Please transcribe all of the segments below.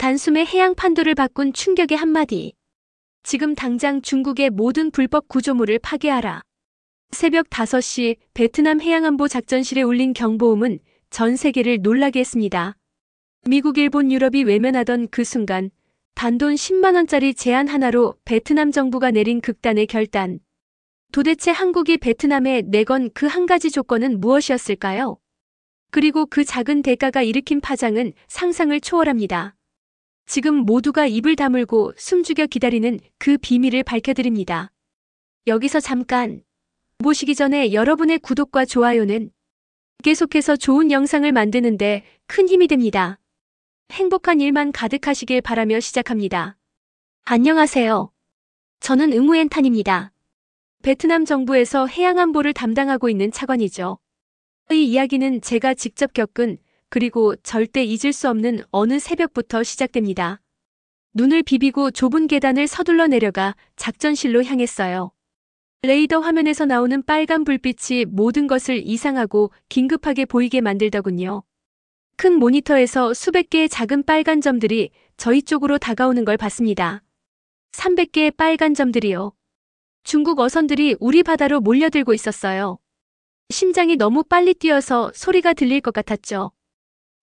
단숨에 해양 판도를 바꾼 충격의 한마디. 지금 당장 중국의 모든 불법 구조물을 파괴하라. 새벽 5시 베트남 해양안보 작전실에 울린 경보음은 전 세계를 놀라게 했습니다. 미국, 일본, 유럽이 외면하던 그 순간 단돈 10만 원짜리 제안 하나로 베트남 정부가 내린 극단의 결단. 도대체 한국이 베트남에 내건 그 한 가지 조건은 무엇이었을까요? 그리고 그 작은 대가가 일으킨 파장은 상상을 초월합니다. 지금 모두가 입을 다물고 숨죽여 기다리는 그 비밀을 밝혀드립니다. 여기서 잠깐 보시기 전에 여러분의 구독과 좋아요는 계속해서 좋은 영상을 만드는데 큰 힘이 됩니다. 행복한 일만 가득하시길 바라며 시작합니다. 안녕하세요. 저는 응우엔탄입니다. 베트남 정부에서 해양안보를 담당하고 있는 차관이죠. 이 이야기는 제가 직접 겪은 그리고 절대 잊을 수 없는 어느 새벽부터 시작됩니다. 눈을 비비고 좁은 계단을 서둘러 내려가 작전실로 향했어요. 레이더 화면에서 나오는 빨간 불빛이 모든 것을 이상하고 긴급하게 보이게 만들더군요. 큰 모니터에서 수백 개의 작은 빨간 점들이 저희 쪽으로 다가오는 걸 봤습니다. 300개의 빨간 점들이요. 중국 어선들이 우리 바다로 몰려들고 있었어요. 심장이 너무 빨리 뛰어서 소리가 들릴 것 같았죠.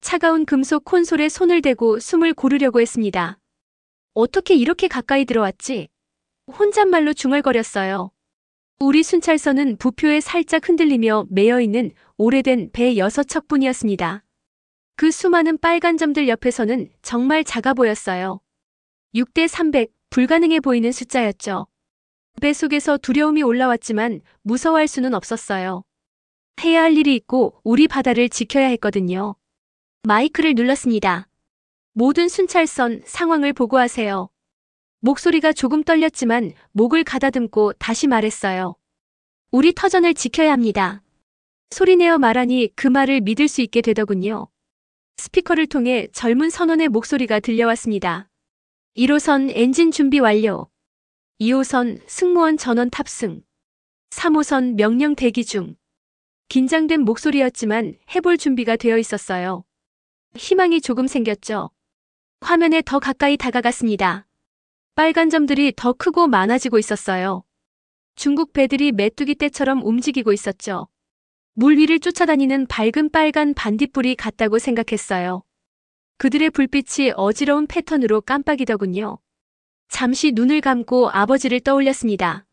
차가운 금속 콘솔에 손을 대고 숨을 고르려고 했습니다. 어떻게 이렇게 가까이 들어왔지? 혼잣말로 중얼거렸어요. 우리 순찰선은 부표에 살짝 흔들리며 매여있는 오래된 배 6척뿐이었습니다. 그 수많은 빨간 점들 옆에서는 정말 작아 보였어요. 6대 300, 불가능해 보이는 숫자였죠. 배 속에서 두려움이 올라왔지만 무서워할 수는 없었어요. 해야 할 일이 있고 우리 바다를 지켜야 했거든요. 마이크를 눌렀습니다. 모든 순찰선 상황을 보고하세요. 목소리가 조금 떨렸지만 목을 가다듬고 다시 말했어요. 우리 터전을 지켜야 합니다. 소리내어 말하니 그 말을 믿을 수 있게 되더군요. 스피커를 통해 젊은 선원의 목소리가 들려왔습니다. 1호선 엔진 준비 완료. 2호선 승무원 전원 탑승. 3호선 명령 대기 중. 긴장된 목소리였지만 해볼 준비가 되어 있었어요. 희망이 조금 생겼죠. 화면에 더 가까이 다가갔습니다. 빨간 점들이 더 크고 많아지고 있었어요. 중국 배들이 메뚜기 떼처럼 움직이고 있었죠. 물 위를 쫓아다니는 밝은 빨간 반딧불이 같다고 생각했어요. 그들의 불빛이 어지러운 패턴으로 깜빡이더군요. 잠시 눈을 감고 아버지를 떠올렸습니다.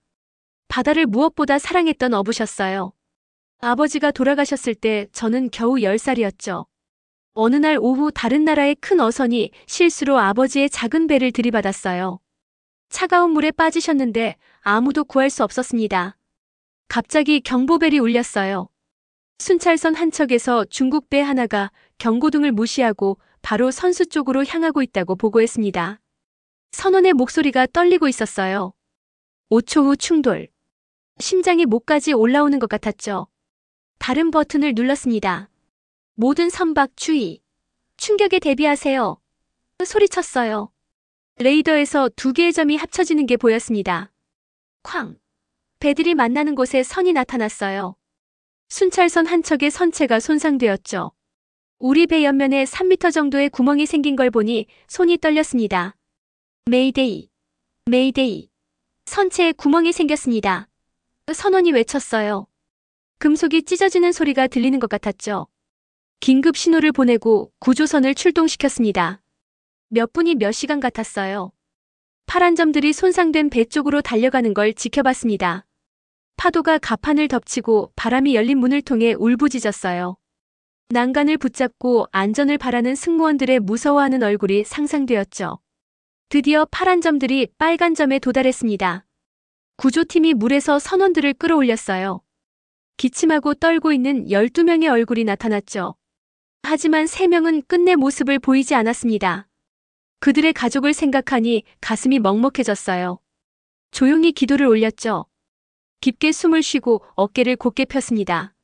바다를 무엇보다 사랑했던 어부셨어요. 아버지가 돌아가셨을 때 저는 겨우 10살이었죠. 어느 날 오후 다른 나라의 큰 어선이 실수로 아버지의 작은 배를 들이받았어요. 차가운 물에 빠지셨는데 아무도 구할 수 없었습니다. 갑자기 경보벨이 울렸어요. 순찰선 한 척에서 중국 배 하나가 경고등을 무시하고 바로 선수 쪽으로 향하고 있다고 보고했습니다. 선원의 목소리가 떨리고 있었어요. 5초 후 충돌. 심장이 목까지 올라오는 것 같았죠. 다른 버튼을 눌렀습니다. 모든 선박 주의. 충격에 대비하세요. 소리쳤어요. 레이더에서 2개의 점이 합쳐지는 게 보였습니다. 쾅. 배들이 만나는 곳에 선이 나타났어요. 순찰선 한 척의 선체가 손상되었죠. 우리 배 옆면에 3m 정도의 구멍이 생긴 걸 보니 손이 떨렸습니다. 메이데이. 메이데이. 선체에 구멍이 생겼습니다. 선원이 외쳤어요. 금속이 찢어지는 소리가 들리는 것 같았죠. 긴급 신호를 보내고 구조선을 출동시켰습니다. 몇 분이 몇 시간 같았어요. 파란 점들이 손상된 배 쪽으로 달려가는 걸 지켜봤습니다. 파도가 갑판을 덮치고 바람이 열린 문을 통해 울부짖었어요. 난간을 붙잡고 안전을 바라는 승무원들의 무서워하는 얼굴이 상상되었죠. 드디어 파란 점들이 빨간 점에 도달했습니다. 구조팀이 물에서 선원들을 끌어올렸어요. 기침하고 떨고 있는 12명의 얼굴이 나타났죠. 하지만 3명은 끝내 모습을 보이지 않았습니다. 그들의 가족을 생각하니 가슴이 먹먹해졌어요. 조용히 기도를 올렸죠. 깊게 숨을 쉬고 어깨를 곧게 폈습니다.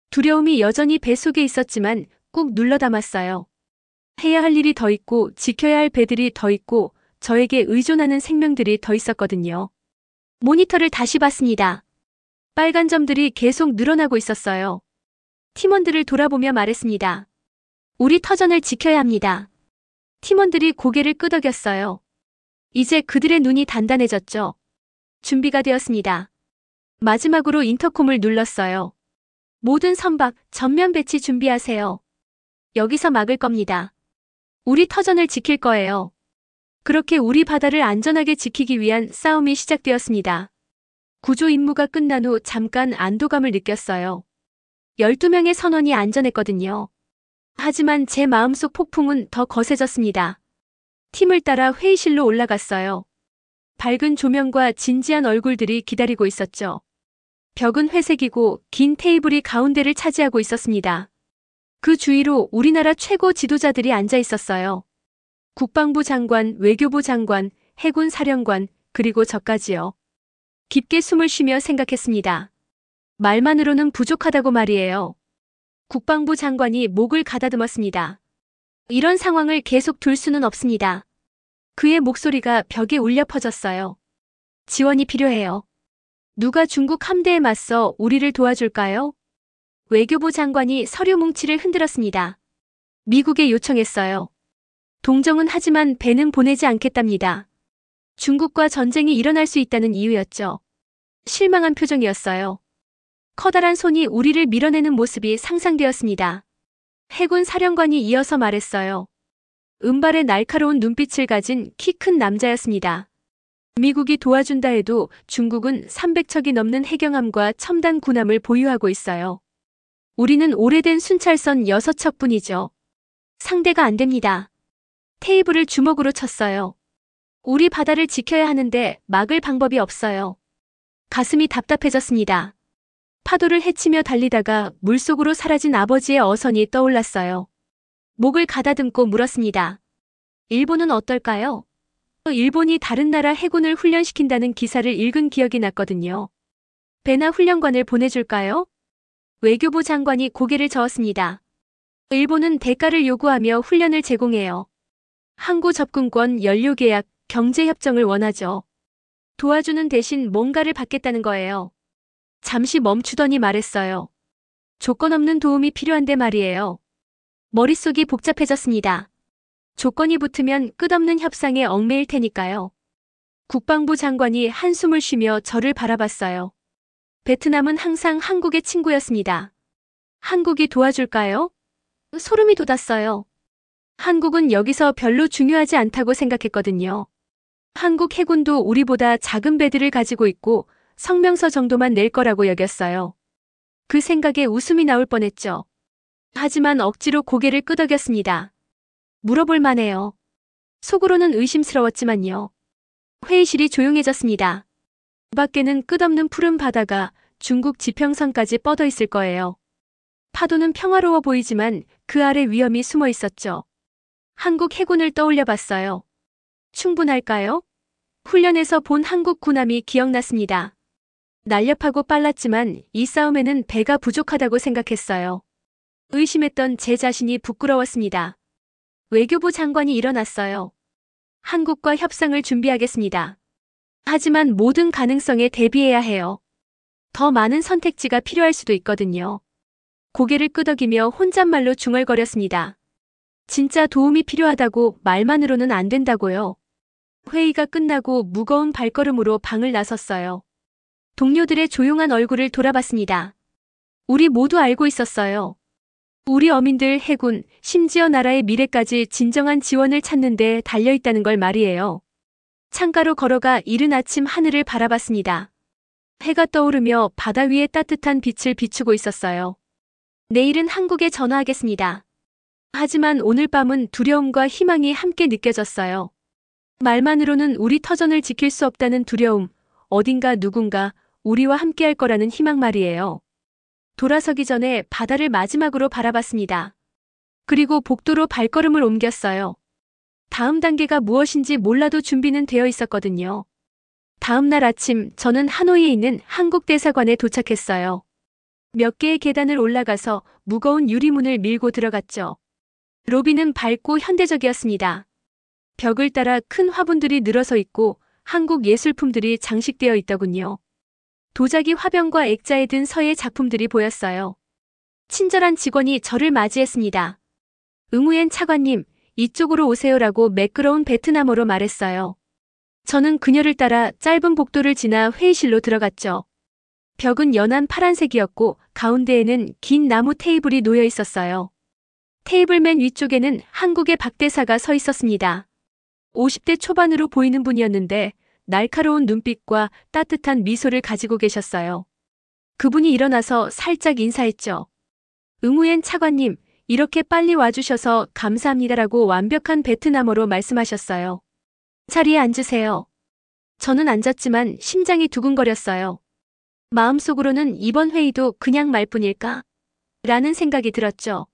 두려움이 여전히 배 속에 있었지만 꾹 눌러 담았어요. 해야 할 일이 더 있고 지켜야 할 배들이 더 있고 저에게 의존하는 생명들이 더 있었거든요. 모니터를 다시 봤습니다. 빨간 점들이 계속 늘어나고 있었어요. 팀원들을 돌아보며 말했습니다. 우리 터전을 지켜야 합니다. 팀원들이 고개를 끄덕였어요. 이제 그들의 눈이 단단해졌죠. 준비가 되었습니다. 마지막으로 인터콤을 눌렀어요. 모든 선박 전면 배치 준비하세요. 여기서 막을 겁니다. 우리 터전을 지킬 거예요. 그렇게 우리 바다를 안전하게 지키기 위한 싸움이 시작되었습니다. 구조 임무가 끝난 후 잠깐 안도감을 느꼈어요. 12명의 선원이 안전했거든요. 하지만 제 마음속 폭풍은 더 거세졌습니다. 팀을 따라 회의실로 올라갔어요. 밝은 조명과 진지한 얼굴들이 기다리고 있었죠. 벽은 회색이고 긴 테이블이 가운데를 차지하고 있었습니다. 그 주위로 우리나라 최고 지도자들이 앉아 있었어요. 국방부 장관, 외교부 장관, 해군 사령관, 그리고 저까지요. 깊게 숨을 쉬며 생각했습니다. 말만으로는 부족하다고 말이에요. 국방부 장관이 목을 가다듬었습니다. 이런 상황을 계속 둘 수는 없습니다. 그의 목소리가 벽에 울려 퍼졌어요. 지원이 필요해요. 누가 중국 함대에 맞서 우리를 도와줄까요? 외교부 장관이 서류 뭉치를 흔들었습니다. 미국에 요청했어요. 동정은 하지만 배는 보내지 않겠답니다. 중국과 전쟁이 일어날 수 있다는 이유였죠. 실망한 표정이었어요. 커다란 손이 우리를 밀어내는 모습이 상상되었습니다. 해군 사령관이 이어서 말했어요. 은발의 날카로운 눈빛을 가진 키 큰 남자였습니다. 미국이 도와준다 해도 중국은 300척이 넘는 해경함과 첨단 군함을 보유하고 있어요. 우리는 오래된 순찰선 6척뿐이죠. 상대가 안 됩니다. 테이블을 주먹으로 쳤어요. 우리 바다를 지켜야 하는데 막을 방법이 없어요. 가슴이 답답해졌습니다. 파도를 헤치며 달리다가 물속으로 사라진 아버지의 어선이 떠올랐어요. 목을 가다듬고 물었습니다. 일본은 어떨까요? 일본이 다른 나라 해군을 훈련시킨다는 기사를 읽은 기억이 났거든요. 배나 훈련관을 보내줄까요? 외교부 장관이 고개를 저었습니다. 일본은 대가를 요구하며 훈련을 제공해요. 항구 접근권, 연료계약, 경제협정을 원하죠. 도와주는 대신 뭔가를 받겠다는 거예요. 잠시 멈추더니 말했어요. 조건 없는 도움이 필요한데 말이에요. 머릿속이 복잡해졌습니다. 조건이 붙으면 끝없는 협상에 얽매일 테니까요. 국방부 장관이 한숨을 쉬며 저를 바라봤어요. 베트남은 항상 한국의 친구였습니다. 한국이 도와줄까요? 소름이 돋았어요. 한국은 여기서 별로 중요하지 않다고 생각했거든요. 한국 해군도 우리보다 작은 배들을 가지고 있고 성명서 정도만 낼 거라고 여겼어요. 그 생각에 웃음이 나올 뻔했죠. 하지만 억지로 고개를 끄덕였습니다. 물어볼 만해요. 속으로는 의심스러웠지만요. 회의실이 조용해졌습니다. 밖에는 끝없는 푸른 바다가 중국 지평선까지 뻗어 있을 거예요. 파도는 평화로워 보이지만 그 아래 위험이 숨어 있었죠. 한국 해군을 떠올려 봤어요. 충분할까요? 훈련에서 본 한국 군함이 기억났습니다. 날렵하고 빨랐지만 이 싸움에는 배가 부족하다고 생각했어요. 의심했던 제 자신이 부끄러웠습니다. 외교부 장관이 일어났어요. 한국과 협상을 준비하겠습니다. 하지만 모든 가능성에 대비해야 해요. 더 많은 선택지가 필요할 수도 있거든요. 고개를 끄덕이며 혼잣말로 중얼거렸습니다. 진짜 도움이 필요하다고 말만으로는 안 된다고요. 회의가 끝나고 무거운 발걸음으로 방을 나섰어요. 동료들의 조용한 얼굴을 돌아봤습니다. 우리 모두 알고 있었어요. 우리 어민들, 해군, 심지어 나라의 미래까지 진정한 지원을 찾는 데 달려있다는 걸 말이에요. 창가로 걸어가 이른 아침 하늘을 바라봤습니다. 해가 떠오르며 바다 위에 따뜻한 빛을 비추고 있었어요. 내일은 한국에 전화하겠습니다. 하지만 오늘 밤은 두려움과 희망이 함께 느껴졌어요. 말만으로는 우리 터전을 지킬 수 없다는 두려움, 어딘가 누군가 우리와 함께할 거라는 희망 말이에요. 돌아서기 전에 바다를 마지막으로 바라봤습니다. 그리고 복도로 발걸음을 옮겼어요. 다음 단계가 무엇인지 몰라도 준비는 되어 있었거든요. 다음 날 아침 저는 하노이에 있는 한국 대사관에 도착했어요. 몇 개의 계단을 올라가서 무거운 유리문을 밀고 들어갔죠. 로비는 밝고 현대적이었습니다. 벽을 따라 큰 화분들이 늘어서 있고 한국 예술품들이 장식되어 있더군요. 도자기 화병과 액자에 든 서예 작품들이 보였어요. 친절한 직원이 저를 맞이했습니다. 응우엔 차관님, 이쪽으로 오세요라고 매끄러운 베트남어로 말했어요. 저는 그녀를 따라 짧은 복도를 지나 회의실로 들어갔죠. 벽은 연한 파란색이었고 가운데에는 긴 나무 테이블이 놓여 있었어요. 테이블 맨 위쪽에는 한국의 박 대사가 서 있었습니다. 50대 초반으로 보이는 분이었는데 날카로운 눈빛과 따뜻한 미소를 가지고 계셨어요. 그분이 일어나서 살짝 인사했죠. 응우엔 차관님, 이렇게 빨리 와주셔서 감사합니다라고 완벽한 베트남어로 말씀하셨어요. 자리에 앉으세요. 저는 앉았지만 심장이 두근거렸어요. 마음속으로는 이번 회의도 그냥 말뿐일까? 라는 생각이 들었죠.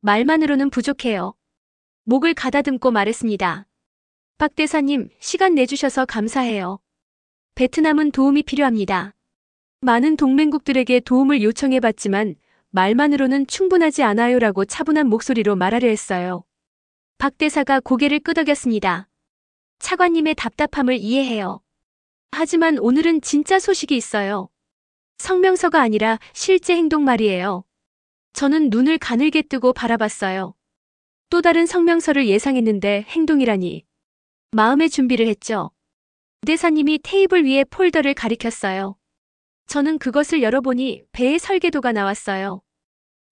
말만으로는 부족해요. 목을 가다듬고 말했습니다. 박 대사님, 시간 내주셔서 감사해요. 베트남은 도움이 필요합니다. 많은 동맹국들에게 도움을 요청해봤지만 말만으로는 충분하지 않아요라고 차분한 목소리로 말하려 했어요. 박 대사가 고개를 끄덕였습니다. 차관님의 답답함을 이해해요. 하지만 오늘은 진짜 소식이 있어요. 성명서가 아니라 실제 행동 말이에요. 저는 눈을 가늘게 뜨고 바라봤어요. 또 다른 성명서를 예상했는데 행동이라니. 마음의 준비를 했죠. 대사님이 테이블 위에 폴더를 가리켰어요. 저는 그것을 열어보니 배의 설계도가 나왔어요.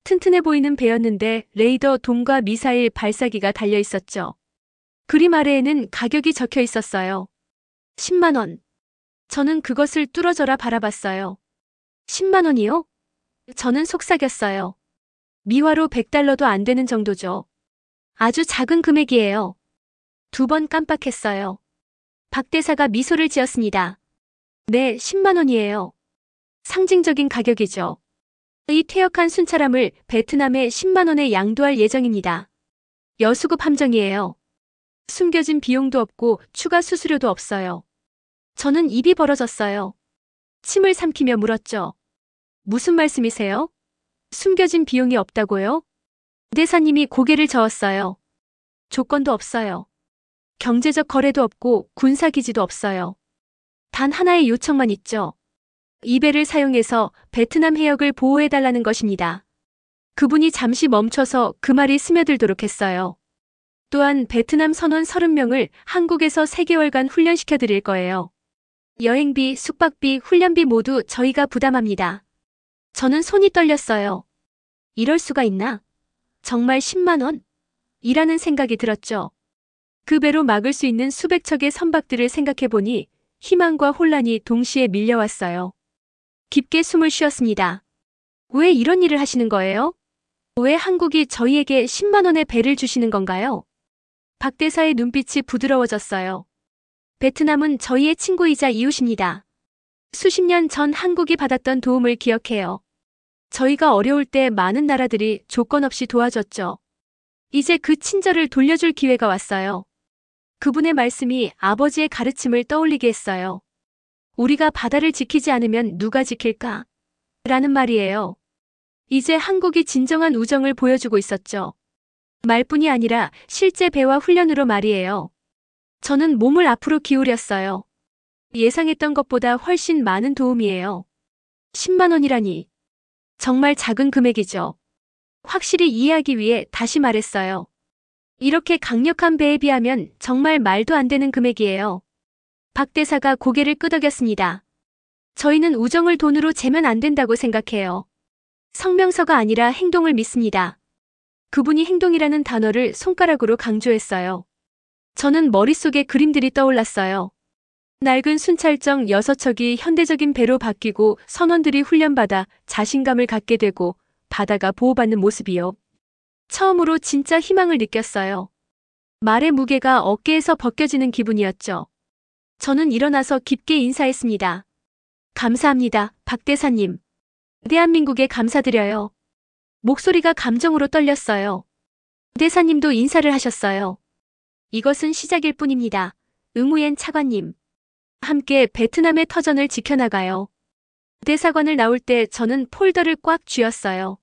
튼튼해 보이는 배였는데 레이더 돔과 미사일 발사기가 달려 있었죠. 그림 아래에는 가격이 적혀 있었어요. 10만 원. 저는 그것을 뚫어져라 바라봤어요. 10만 원이요? 저는 속삭였어요. 미화로 100달러도 안 되는 정도죠. 아주 작은 금액이에요. 2번 깜빡했어요. 박 대사가 미소를 지었습니다. 네, 10만 원이에요. 상징적인 가격이죠. 이 퇴역한 순찰함을 베트남에 10만 원에 양도할 예정입니다. 여수급 함정이에요. 숨겨진 비용도 없고 추가 수수료도 없어요. 저는 입이 벌어졌어요. 침을 삼키며 물었죠. 무슨 말씀이세요? 숨겨진 비용이 없다고요? 대사님이 고개를 저었어요. 조건도 없어요. 경제적 거래도 없고 군사기지도 없어요. 단 하나의 요청만 있죠. 이 배를 사용해서 베트남 해역을 보호해달라는 것입니다. 그분이 잠시 멈춰서 그 말이 스며들도록 했어요. 또한 베트남 선원 30명을 한국에서 3개월간 훈련시켜 드릴 거예요. 여행비, 숙박비, 훈련비 모두 저희가 부담합니다. 저는 손이 떨렸어요. 이럴 수가 있나? 정말 10만 원? 이라는 생각이 들었죠. 그 배로 막을 수 있는 수백 척의 선박들을 생각해보니 희망과 혼란이 동시에 밀려왔어요. 깊게 숨을 쉬었습니다. 왜 이런 일을 하시는 거예요? 왜 한국이 저희에게 10만 원의 배를 주시는 건가요? 박 대사의 눈빛이 부드러워졌어요. 베트남은 저희의 친구이자 이웃입니다. 수십 년 전 한국이 받았던 도움을 기억해요. 저희가 어려울 때 많은 나라들이 조건 없이 도와줬죠. 이제 그 친절을 돌려줄 기회가 왔어요. 그분의 말씀이 아버지의 가르침을 떠올리게 했어요. 우리가 바다를 지키지 않으면 누가 지킬까? 라는 말이에요. 이제 한국이 진정한 우정을 보여주고 있었죠. 말뿐이 아니라 실제 배와 훈련으로 말이에요. 저는 몸을 앞으로 기울였어요. 예상했던 것보다 훨씬 많은 도움이에요. 10만 원이라니. 정말 작은 금액이죠. 확실히 이해하기 위해 다시 말했어요. 이렇게 강력한 배에 비하면 정말 말도 안 되는 금액이에요. 박 대사가 고개를 끄덕였습니다. 저희는 우정을 돈으로 재면 안 된다고 생각해요. 성명서가 아니라 행동을 믿습니다. 그분이 행동이라는 단어를 손가락으로 강조했어요. 저는 머릿속에 그림들이 떠올랐어요. 낡은 순찰정 6척이 현대적인 배로 바뀌고 선원들이 훈련받아 자신감을 갖게 되고 바다가 보호받는 모습이요. 처음으로 진짜 희망을 느꼈어요. 말의 무게가 어깨에서 벗겨지는 기분이었죠. 저는 일어나서 깊게 인사했습니다. 감사합니다, 박 대사님. 대한민국에 감사드려요. 목소리가 감정으로 떨렸어요. 대사님도 인사를 하셨어요. 이것은 시작일 뿐입니다. 응우옌 차관님. 함께 베트남의 터전을 지켜나가요. 대사관을 나올 때 저는 폴더를 꽉 쥐었어요.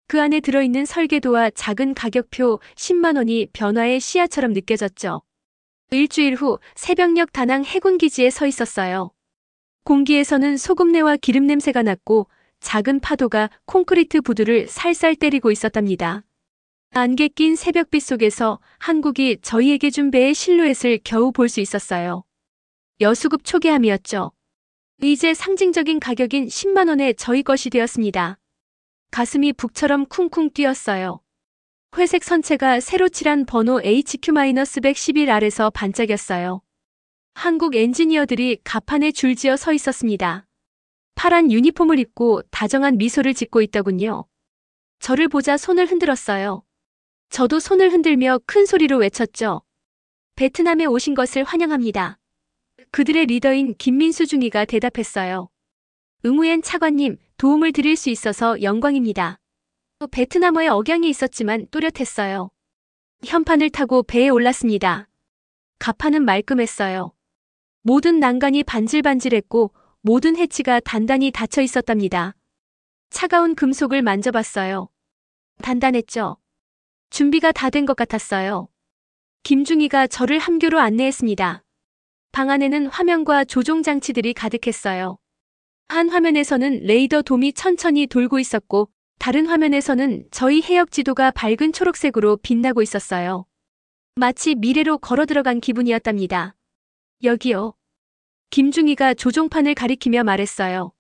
그 안에 들어있는 설계도와 작은 가격표 10만 원이 변화의 씨앗처럼 느껴졌죠. 일주일 후 새벽녘 다낭 해군기지에 서 있었어요. 공기에서는 소금내와 기름 냄새가 났고 작은 파도가 콘크리트 부두를 살살 때리고 있었답니다. 안개 낀 새벽빛 속에서 한국이 저희에게 준 배의 실루엣을 겨우 볼 수 있었어요. 여수급 초계함이었죠. 이제 상징적인 가격인 10만 원에 저희 것이 되었습니다. 가슴이 북처럼 쿵쿵 뛰었어요. 회색 선체가 새로 칠한 번호 HQ-111R에서 반짝였어요. 한국 엔지니어들이 갑판에 줄지어 서 있었습니다. 파란 유니폼을 입고 다정한 미소를 짓고 있더군요. 저를 보자 손을 흔들었어요. 저도 손을 흔들며 큰 소리로 외쳤죠. 베트남에 오신 것을 환영합니다. 그들의 리더인 김민수 중위가 대답했어요. 응우엔 차관님, 도움을 드릴 수 있어서 영광입니다. 베트남어에 억양이 있었지만 또렷했어요. 현판을 타고 배에 올랐습니다. 갑판은 말끔했어요. 모든 난간이 반질반질했고 모든 해치가 단단히 닫혀 있었답니다. 차가운 금속을 만져봤어요. 단단했죠. 준비가 다 된 것 같았어요. 김중희가 저를 함교로 안내했습니다. 방 안에는 화면과 조종 장치들이 가득했어요. 한 화면에서는 레이더 돔이 천천히 돌고 있었고 다른 화면에서는 저희 해역 지도가 밝은 초록색으로 빛나고 있었어요. 마치 미래로 걸어 들어간 기분이었답니다. 여기요. 김중희가 조종판을 가리키며 말했어요.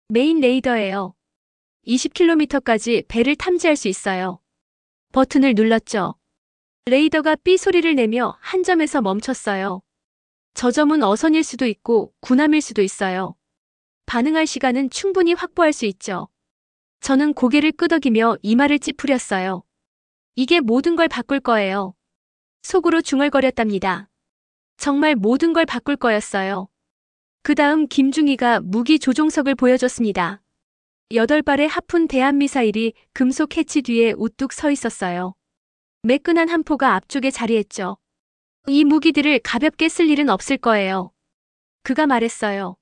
메인 레이더예요. 20km까지 배를 탐지할 수 있어요. 버튼을 눌렀죠. 레이더가 삐 소리를 내며 한 점에서 멈췄어요. 저 점은 어선일 수도 있고 군함일 수도 있어요. 반응할 시간은 충분히 확보할 수 있죠. 저는 고개를 끄덕이며 이마를 찌푸렸어요. 이게 모든 걸 바꿀 거예요. 속으로 중얼거렸답니다. 정말 모든 걸 바꿀 거였어요. 그 다음 김중희가 무기 조종석을 보여줬습니다. 8발의 하푼 대한미사일이 금속 해치 뒤에 우뚝 서 있었어요. 매끈한 한 포가 앞쪽에 자리했죠. 이 무기들을 가볍게 쓸 일은 없을 거예요. 그가 말했어요.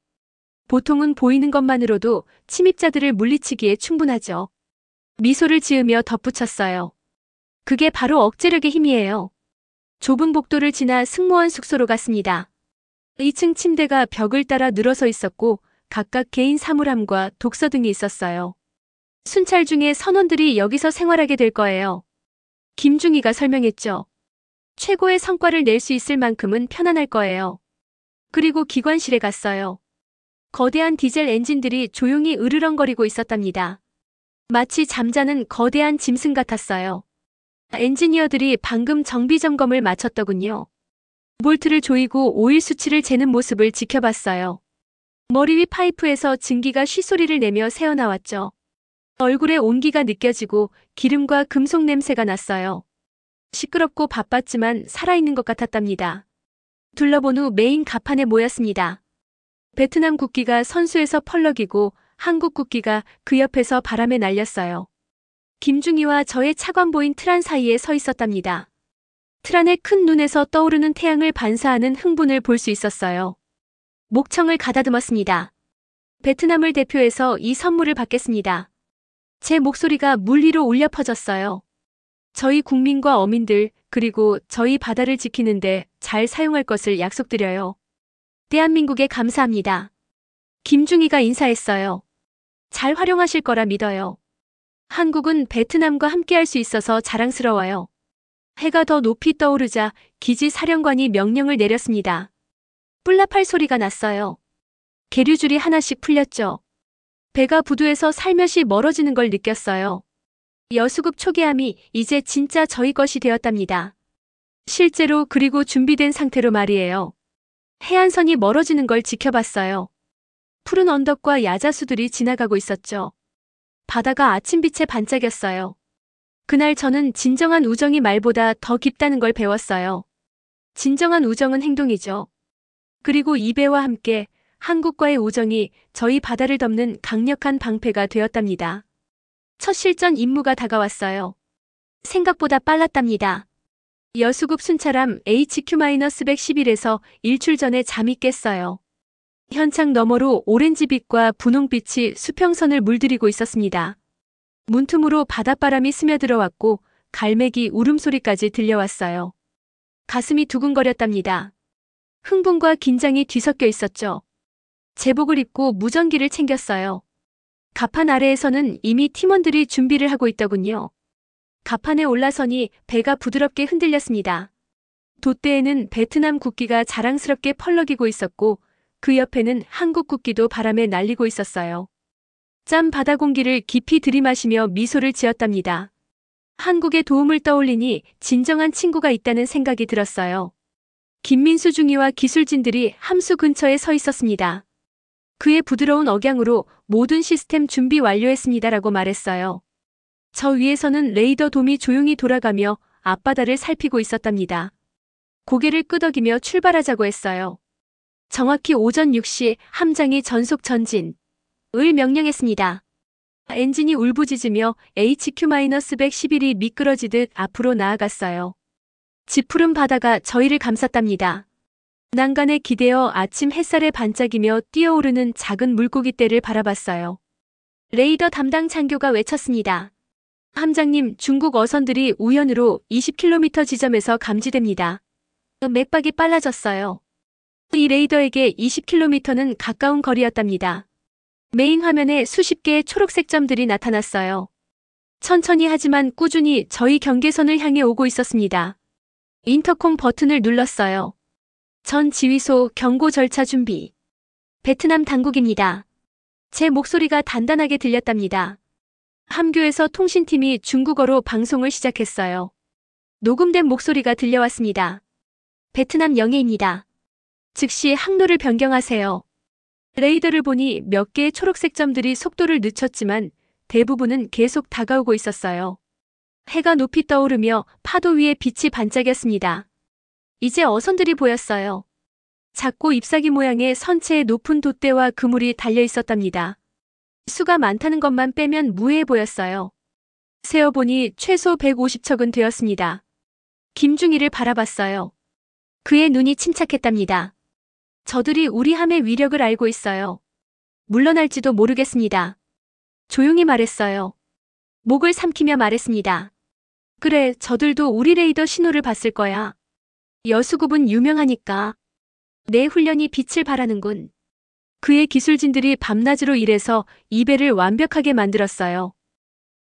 보통은 보이는 것만으로도 침입자들을 물리치기에 충분하죠. 미소를 지으며 덧붙였어요. 그게 바로 억제력의 힘이에요. 좁은 복도를 지나 승무원 숙소로 갔습니다. 2층 침대가 벽을 따라 늘어서 있었고 각각 개인 사물함과 독서 등이 있었어요. 순찰 중에 선원들이 여기서 생활하게 될 거예요. 김중희가 설명했죠. 최고의 성과를 낼 수 있을 만큼은 편안할 거예요. 그리고 기관실에 갔어요. 거대한 디젤 엔진들이 조용히 으르렁거리고 있었답니다. 마치 잠자는 거대한 짐승 같았어요. 엔지니어들이 방금 정비 점검을 마쳤더군요. 볼트를 조이고 오일 수치를 재는 모습을 지켜봤어요. 머리 위 파이프에서 증기가 쉬소리를 내며 새어나왔죠. 얼굴에 온기가 느껴지고 기름과 금속 냄새가 났어요. 시끄럽고 바빴지만 살아있는 것 같았답니다. 둘러본 후 메인 갑판에 모였습니다. 베트남 국기가 선수에서 펄럭이고 한국 국기가 그 옆에서 바람에 날렸어요. 김중희와 저의 차관 보인 틀 안 사이에 서 있었답니다. 틀 안의 큰 눈에서 떠오르는 태양을 반사하는 흥분을 볼 수 있었어요. 목청을 가다듬었습니다. 베트남을 대표해서 이 선물을 받겠습니다. 제 목소리가 물 위로 울려 퍼졌어요. 저희 국민과 어민들 그리고 저희 바다를 지키는데 잘 사용할 것을 약속드려요. 대한민국에 감사합니다. 김중희가 인사했어요. 잘 활용하실 거라 믿어요. 한국은 베트남과 함께할 수 있어서 자랑스러워요. 해가 더 높이 떠오르자 기지 사령관이 명령을 내렸습니다. 뿔라팔 소리가 났어요. 계류줄이 하나씩 풀렸죠. 배가 부두에서 살며시 멀어지는 걸 느꼈어요. 여수급 초계함이 이제 진짜 저희 것이 되었답니다. 실제로 그리고 준비된 상태로 말이에요. 해안선이 멀어지는 걸 지켜봤어요. 푸른 언덕과 야자수들이 지나가고 있었죠. 바다가 아침빛에 반짝였어요. 그날 저는 진정한 우정이 말보다 더 깊다는 걸 배웠어요. 진정한 우정은 행동이죠. 그리고 이 배와 함께 한국과의 우정이 저희 바다를 덮는 강력한 방패가 되었답니다. 첫 실전 임무가 다가왔어요. 생각보다 빨랐답니다. 여수급 순찰함 HQ-111에서 일출 전에 잠이 깼어요. 현창 너머로 오렌지빛과 분홍빛이 수평선을 물들이고 있었습니다. 문틈으로 바닷바람이 스며들어왔고 갈매기 울음소리까지 들려왔어요. 가슴이 두근거렸답니다. 흥분과 긴장이 뒤섞여 있었죠. 제복을 입고 무전기를 챙겼어요. 갑판 아래에서는 이미 팀원들이 준비를 하고 있더군요. 갑판에 올라서니 배가 부드럽게 흔들렸습니다. 돛대에는 베트남 국기가 자랑스럽게 펄럭이고 있었고 그 옆에는 한국 국기도 바람에 날리고 있었어요. 짠 바다 공기를 깊이 들이마시며 미소를 지었답니다. 한국의 도움을 떠올리니 진정한 친구가 있다는 생각이 들었어요. 김민수 중위와 기술진들이 함수 근처에 서 있었습니다. 그의 부드러운 억양으로 모든 시스템 준비 완료했습니다라고 말했어요. 저 위에서는 레이더 돔이 조용히 돌아가며 앞바다를 살피고 있었답니다. 고개를 끄덕이며 출발하자고 했어요. 정확히 오전 6시 함장이 전속 전진을 명령했습니다. 엔진이 울부짖으며 HQ-111이 미끄러지듯 앞으로 나아갔어요. 지푸른 바다가 저희를 감쌌답니다. 난간에 기대어 아침 햇살에 반짝이며 뛰어오르는 작은 물고기 떼를 바라봤어요. 레이더 담당 장교가 외쳤습니다. 함장님, 중국 어선들이 우연으로 20km 지점에서 감지됩니다. 맥박이 빨라졌어요. 이 레이더에게 20km는 가까운 거리였답니다. 메인 화면에 수십 개의 초록색 점들이 나타났어요. 천천히 하지만 꾸준히 저희 경계선을 향해 오고 있었습니다. 인터콤 버튼을 눌렀어요. 전 지휘소 경고 절차 준비. 베트남 당국입니다. 제 목소리가 단단하게 들렸답니다. 함교에서 통신팀이 중국어로 방송을 시작했어요. 녹음된 목소리가 들려왔습니다. 베트남 영해입니다. 즉시 항로를 변경하세요. 레이더를 보니 몇 개의 초록색 점들이 속도를 늦췄지만 대부분은 계속 다가오고 있었어요. 해가 높이 떠오르며 파도 위에 빛이 반짝였습니다. 이제 어선들이 보였어요. 작고 잎사귀 모양의 선체에 높은 돛대와 그물이 달려 있었답니다. 수가 많다는 것만 빼면 무해해 보였어요. 세어보니 최소 150척은 되었습니다. 김중희를 바라봤어요. 그의 눈이 침착했답니다. 저들이 우리 함의 위력을 알고 있어요. 물러날지도 모르겠습니다. 조용히 말했어요. 목을 삼키며 말했습니다. 그래, 저들도 우리 레이더 신호를 봤을 거야. 여수굽은 유명하니까. 내 훈련이 빛을 발하는군. 그의 기술진들이 밤낮으로 일해서 이 배를 완벽하게 만들었어요.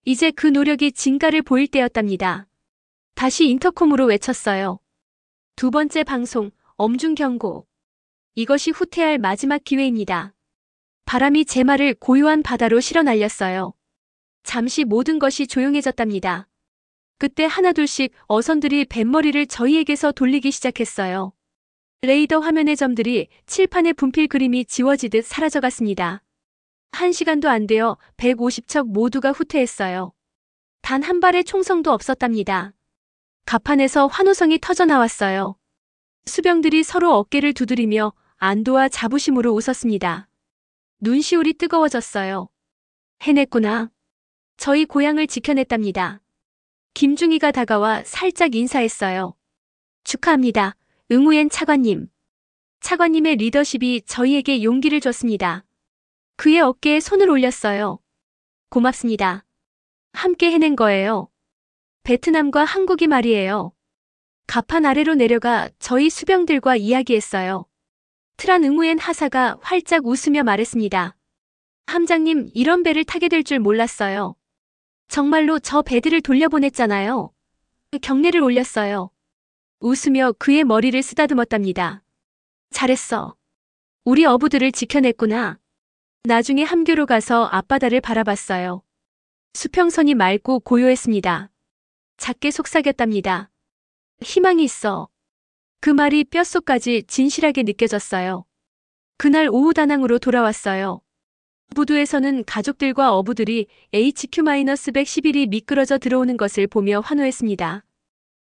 이제 그 노력이 진가를 보일 때였답니다. 다시 인터콤으로 외쳤어요. 두 번째 방송, 엄중 경고. 이것이 후퇴할 마지막 기회입니다. 바람이 제 말을 고요한 바다로 실어 날렸어요. 잠시 모든 것이 조용해졌답니다. 그때 하나둘씩 어선들이 뱃머리를 저희에게서 돌리기 시작했어요. 레이더 화면의 점들이 칠판의 분필 그림이 지워지듯 사라져갔습니다. 1시간도 안 되어 150척 모두가 후퇴했어요. 단 한 발의 총성도 없었답니다. 갑판에서 환호성이 터져나왔어요. 수병들이 서로 어깨를 두드리며 안도와 자부심으로 웃었습니다. 눈시울이 뜨거워졌어요. 해냈구나. 저희 고향을 지켜냈답니다. 김중희가 다가와 살짝 인사했어요. 축하합니다. 응우엔 차관님. 차관님의 리더십이 저희에게 용기를 줬습니다. 그의 어깨에 손을 올렸어요. 고맙습니다. 함께 해낸 거예요. 베트남과 한국이 말이에요. 갑판 아래로 내려가 저희 수병들과 이야기했어요. 트란 응우엔 하사가 활짝 웃으며 말했습니다. 함장님, 이런 배를 타게 될 줄 몰랐어요. 정말로 저 배들을 돌려보냈잖아요. 경례를 올렸어요. 웃으며 그의 머리를 쓰다듬었답니다. 잘했어. 우리 어부들을 지켜냈구나. 나중에 함교로 가서 앞바다를 바라봤어요. 수평선이 맑고 고요했습니다. 작게 속삭였답니다. 희망이 있어. 그 말이 뼛속까지 진실하게 느껴졌어요. 그날 오후 다낭으로 돌아왔어요. 부두에서는 가족들과 어부들이 HQ-111이 미끄러져 들어오는 것을 보며 환호했습니다.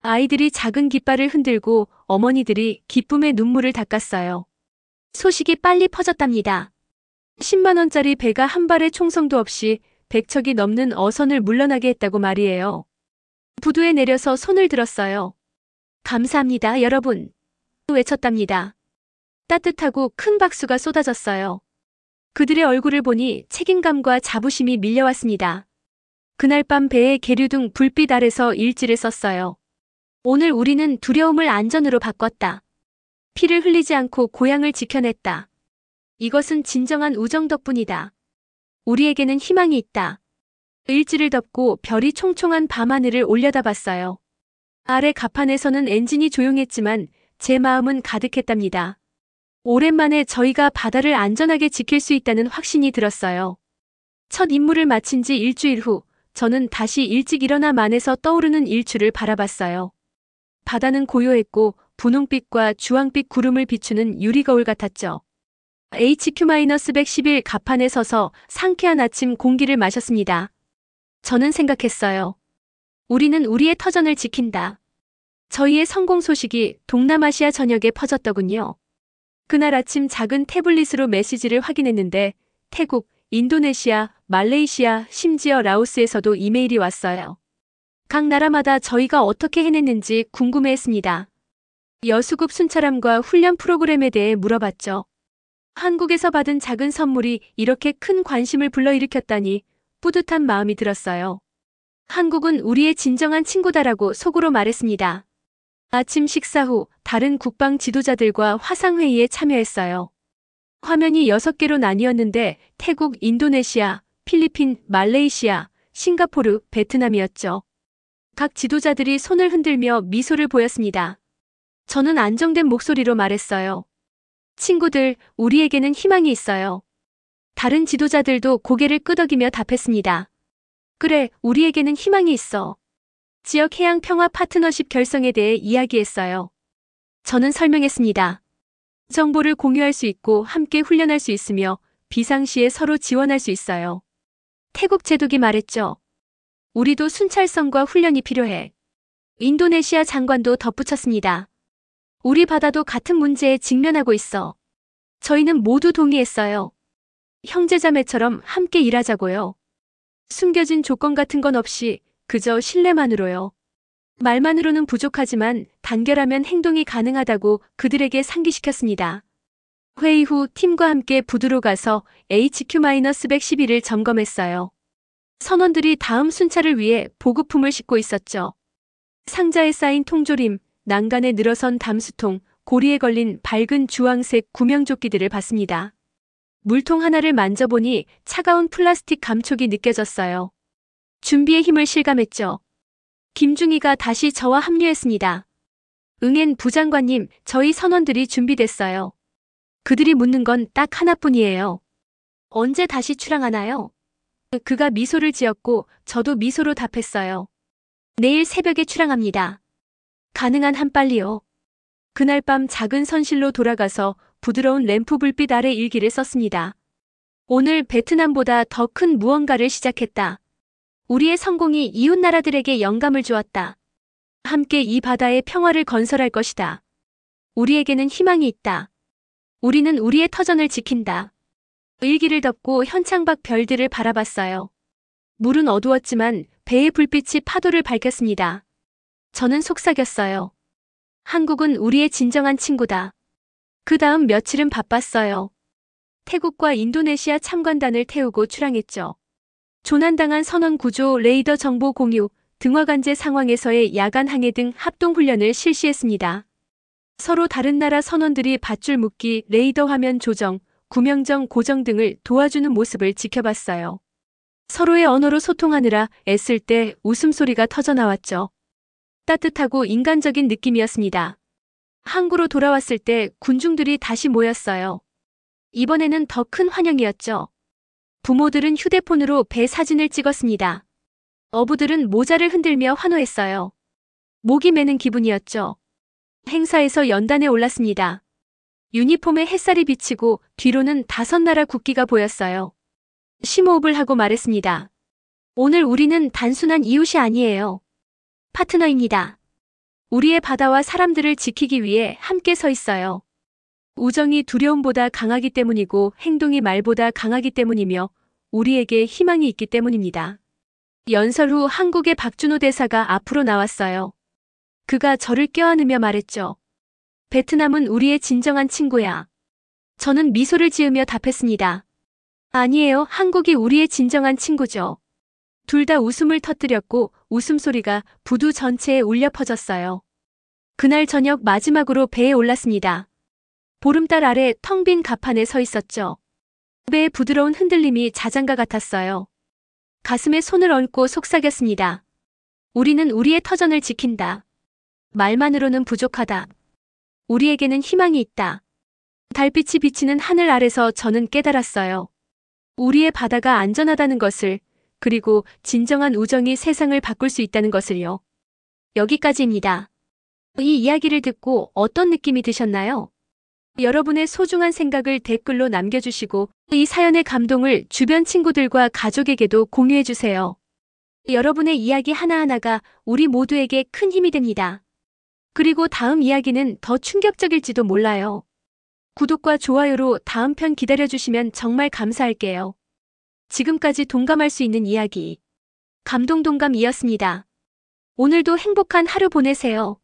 아이들이 작은 깃발을 흔들고 어머니들이 기쁨의 눈물을 닦았어요. 소식이 빨리 퍼졌답니다. 10만 원짜리 배가 한 발의 총성도 없이 100척이 넘는 어선을 물러나게 했다고 말이에요. 부두에 내려서 손을 들었어요. 감사합니다, 여러분. 외쳤답니다. 따뜻하고 큰 박수가 쏟아졌어요. 그들의 얼굴을 보니 책임감과 자부심이 밀려왔습니다. 그날 밤 배의 계류등 불빛 아래서 일지를 썼어요. 오늘 우리는 두려움을 안전으로 바꿨다. 피를 흘리지 않고 고향을 지켜냈다. 이것은 진정한 우정 덕분이다. 우리에게는 희망이 있다. 일지를 덮고 별이 총총한 밤하늘을 올려다봤어요. 아래 갑판에서는 엔진이 조용했지만 제 마음은 가득했답니다. 오랜만에 저희가 바다를 안전하게 지킬 수 있다는 확신이 들었어요. 첫 임무를 마친 지 일주일 후 저는 다시 일찍 일어나 만에서 떠오르는 일출을 바라봤어요. 바다는 고요했고 분홍빛과 주황빛 구름을 비추는 유리거울 같았죠. HQ-111 갑판에 서서 상쾌한 아침 공기를 마셨습니다. 저는 생각했어요. 우리는 우리의 터전을 지킨다. 저희의 성공 소식이 동남아시아 전역에 퍼졌더군요. 그날 아침 작은 태블릿으로 메시지를 확인했는데 태국, 인도네시아, 말레이시아, 심지어 라오스에서도 이메일이 왔어요. 각 나라마다 저희가 어떻게 해냈는지 궁금해했습니다. 여수급 순찰함과 훈련 프로그램에 대해 물어봤죠. 한국에서 받은 작은 선물이 이렇게 큰 관심을 불러일으켰다니 뿌듯한 마음이 들었어요. 한국은 우리의 진정한 친구다라고 속으로 말했습니다. 아침 식사 후 다른 국방 지도자들과 화상회의에 참여했어요. 화면이 6개로 나뉘었는데 태국, 인도네시아, 필리핀, 말레이시아, 싱가포르, 베트남이었죠. 각 지도자들이 손을 흔들며 미소를 보였습니다. 저는 안정된 목소리로 말했어요. 친구들, 우리에게는 희망이 있어요. 다른 지도자들도 고개를 끄덕이며 답했습니다. 그래, 우리에게는 희망이 있어. 지역 해양 평화 파트너십 결성에 대해 이야기했어요. 저는 설명했습니다. 정보를 공유할 수 있고 함께 훈련할 수 있으며 비상시에 서로 지원할 수 있어요. 태국 제독이 말했죠. 우리도 순찰선과 훈련이 필요해. 인도네시아 장관도 덧붙였습니다. 우리 바다도 같은 문제에 직면하고 있어. 저희는 모두 동의했어요. 형제자매처럼 함께 일하자고요. 숨겨진 조건 같은 건 없이 그저 신뢰만으로요. 말만으로는 부족하지만 단결하면 행동이 가능하다고 그들에게 상기시켰습니다. 회의 후 팀과 함께 부두로 가서 HQ-111을 점검했어요. 선원들이 다음 순찰을 위해 보급품을 싣고 있었죠. 상자에 쌓인 통조림, 난간에 늘어선 담수통, 고리에 걸린 밝은 주황색 구명조끼들을 봤습니다. 물통 하나를 만져보니 차가운 플라스틱 감촉이 느껴졌어요. 준비의 힘을 실감했죠. 김중희가 다시 저와 합류했습니다. 응엔 부장관님, 저희 선원들이 준비됐어요. 그들이 묻는 건 딱 하나뿐이에요. 언제 다시 출항하나요? 그가 미소를 지었고 저도 미소로 답했어요. 내일 새벽에 출항합니다. 가능한 한 빨리요. 그날 밤 작은 선실로 돌아가서 부드러운 램프 불빛 아래 일기를 썼습니다. 오늘 베트남보다 더 큰 무언가를 시작했다. 우리의 성공이 이웃 나라들에게 영감을 주었다. 함께 이 바다의 평화를 건설할 것이다. 우리에게는 희망이 있다. 우리는 우리의 터전을 지킨다. 일기를 덮고 현창 밖 별들을 바라봤어요. 물은 어두웠지만 배의 불빛이 파도를 밝혔습니다. 저는 속삭였어요. 한국은 우리의 진정한 친구다. 그 다음 며칠은 바빴어요. 태국과 인도네시아 참관단을 태우고 출항했죠. 조난당한 선원 구조, 레이더 정보 공유, 등화관제 상황에서의 야간 항해 등 합동훈련을 실시했습니다. 서로 다른 나라 선원들이 밧줄 묶기, 레이더 화면 조정, 구명정 고정 등을 도와주는 모습을 지켜봤어요. 서로의 언어로 소통하느라 애쓸 때 웃음소리가 터져나왔죠. 따뜻하고 인간적인 느낌이었습니다. 항구로 돌아왔을 때 군중들이 다시 모였어요. 이번에는 더 큰 환영이었죠. 부모들은 휴대폰으로 배 사진을 찍었습니다. 어부들은 모자를 흔들며 환호했어요. 목이 메는 기분이었죠. 행사에서 연단에 올랐습니다. 유니폼에 햇살이 비치고 뒤로는 5나라 국기가 보였어요. 심호흡을 하고 말했습니다. 오늘 우리는 단순한 이웃이 아니에요. 파트너입니다. 우리의 바다와 사람들을 지키기 위해 함께 서 있어요. 우정이 두려움보다 강하기 때문이고 행동이 말보다 강하기 때문이며 우리에게 희망이 있기 때문입니다. 연설 후 한국의 박준호 대사가 앞으로 나왔어요. 그가 저를 껴안으며 말했죠. 베트남은 우리의 진정한 친구야. 저는 미소를 지으며 답했습니다. 아니에요. 한국이 우리의 진정한 친구죠. 둘 다 웃음을 터뜨렸고 웃음소리가 부두 전체에 울려 퍼졌어요. 그날 저녁 마지막으로 배에 올랐습니다. 보름달 아래 텅 빈 갑판에 서 있었죠. 배의 부드러운 흔들림이 자장가 같았어요. 가슴에 손을 얹고 속삭였습니다. 우리는 우리의 터전을 지킨다. 말만으로는 부족하다. 우리에게는 희망이 있다. 달빛이 비치는 하늘 아래서 저는 깨달았어요. 우리의 바다가 안전하다는 것을, 그리고 진정한 우정이 세상을 바꿀 수 있다는 것을요. 여기까지입니다. 이 이야기를 듣고 어떤 느낌이 드셨나요? 여러분의 소중한 생각을 댓글로 남겨주시고 이 사연의 감동을 주변 친구들과 가족에게도 공유해주세요. 여러분의 이야기 하나하나가 우리 모두에게 큰 힘이 됩니다. 그리고 다음 이야기는 더 충격적일지도 몰라요. 구독과 좋아요로 다음 편 기다려주시면 정말 감사할게요. 지금까지 동감할 수 있는 이야기, 감동동감이었습니다. 오늘도 행복한 하루 보내세요.